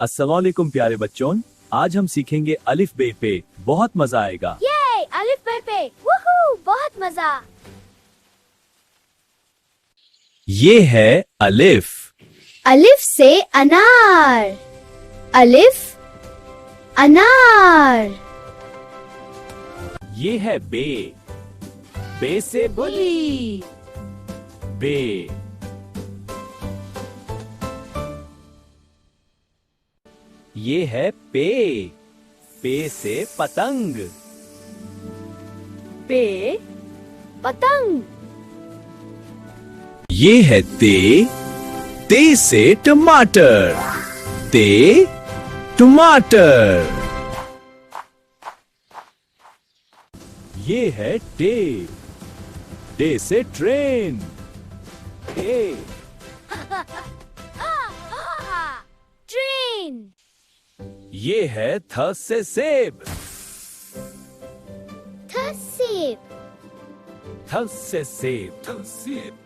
अस्सलामुअलैकुम प्यारे बच्चों, आज हम सीखेंगे अलिफ बे पे। बहुत मजा आएगा। ये अलिफ बे पे, वूहू, बहुत मजा। ये है अलिफ। अलिफ से अनार, अलिफ अनार। ये है बे। बे से बुली। बे। ये है पे। पे से पतंग। पे पतंग। ये है ते। ते से टमाटर। ते टमाटर। ये है टे। टे से ट्रेन। टे। ट्रेन। ये है थ से सेब। थ सेब। थ से सेब। थ सेब।